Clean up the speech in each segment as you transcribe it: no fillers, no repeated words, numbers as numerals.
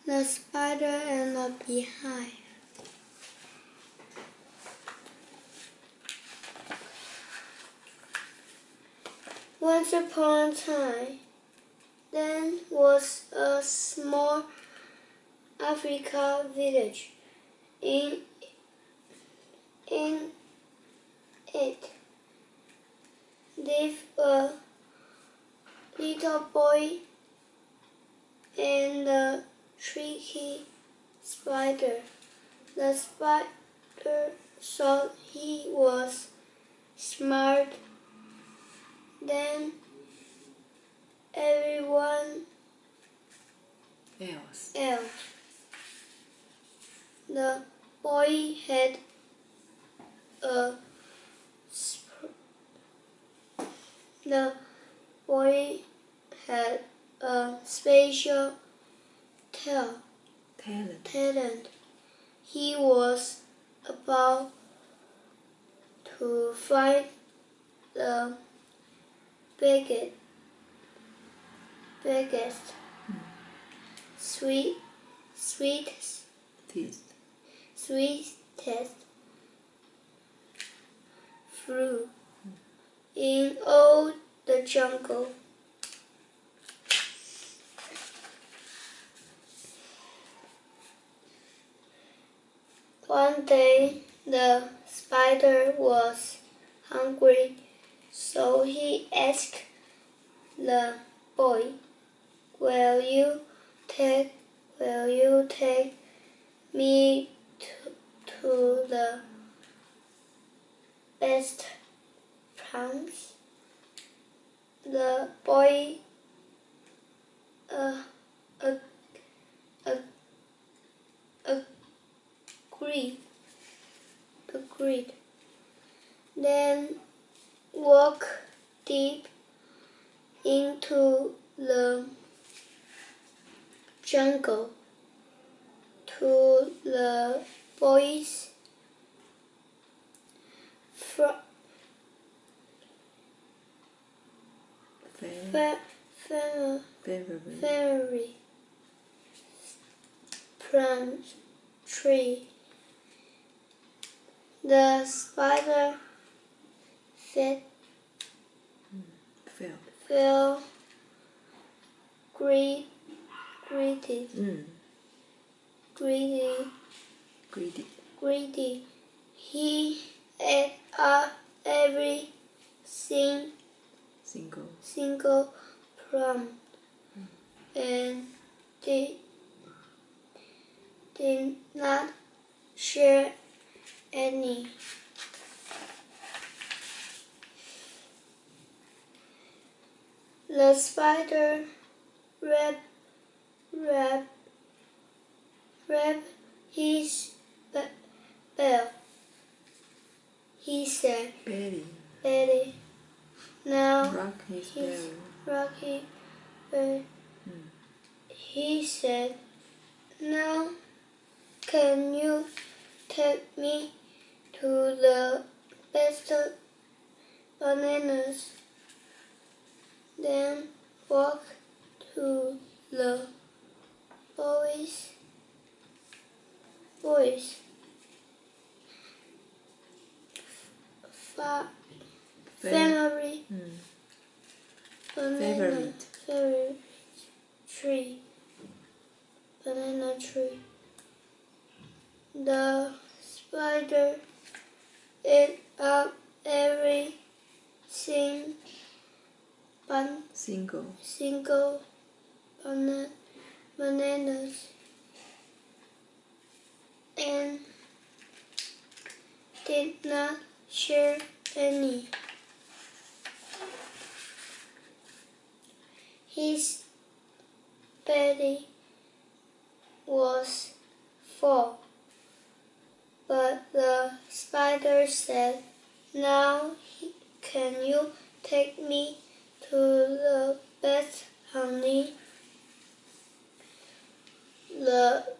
The Spider and the Beehive. Once upon a time, there was a small African village. In it lived a little boy and a tricky spider. The spider thought he was smart than everyone else. The boy had a special talent. He was about to find the biggest, sweetest fruit in all the jungle. One day, the spider was hungry, so he asked the boy, "Will you take me to the best plants?" The boy agreed. Then walk deep into the jungle to the boy's favorite plant tree. The spider felt greedy. He ate up every single plum and did not share any. The spider wrapped his bell. He said, "Belly, now rock his belly." Rocky belly. He said, "Now can you take me to the best bananas?" Then walk to the boy's favorite banana tree. The spider ate up every single bananas and did not share any. His belly was full, but the spider said, "Now can you take me to the best honey?" The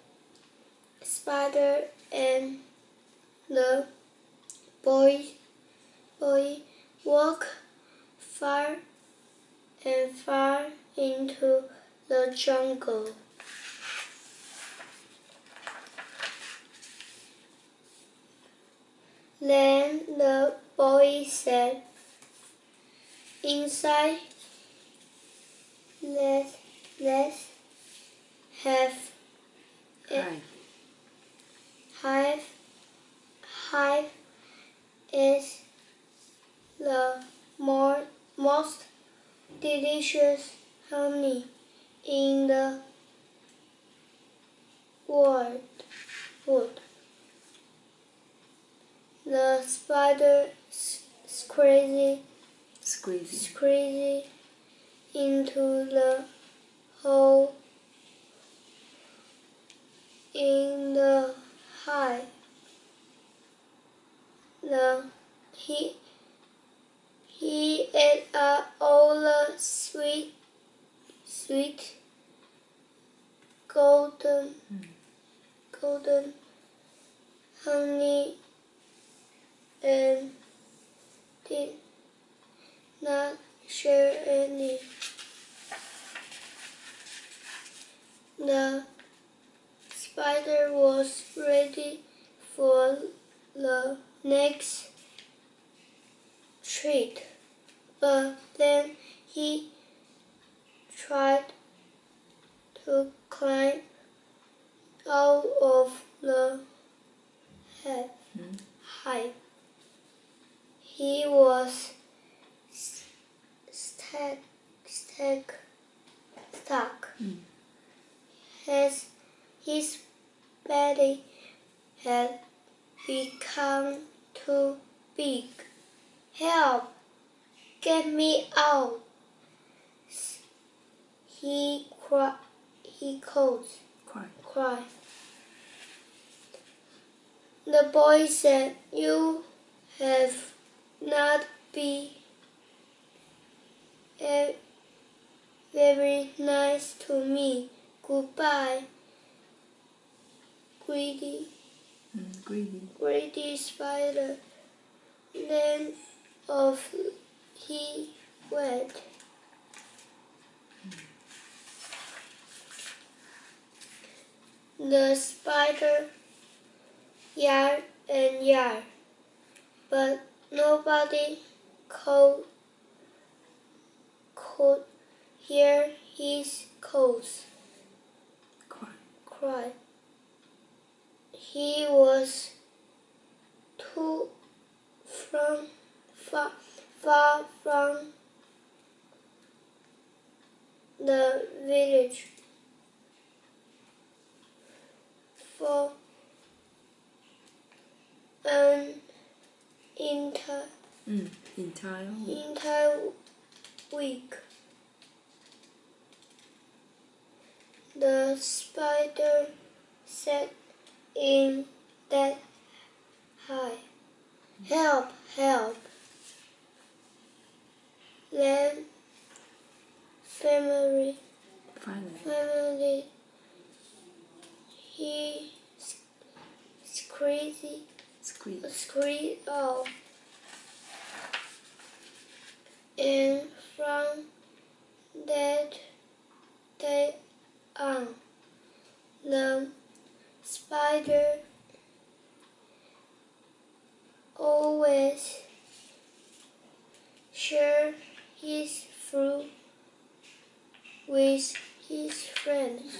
spider and the boy walked far and far into the jungle. Then the boy said, "Inside, let's have a hive. Hive is the most delicious honey in the world." The spider squeezed into the hole in the hive. He ate up all the sweet golden honey and did not share any. The spider was ready for the next treat, but then he tried to climb out of the hive. He was stuck. His belly had become too big. "Help! Get me out!" he called. The boy said, "You have not been very nice to me. Goodbye, greedy spider." Then off he went. The spider yelled and yelled, but nobody could hear his cry. He was too far from the village for an entire week. The spider sat in that hive. "Help! Help!" Then finally he squeezed out, and from that day on, the spider always shared his food with his friends.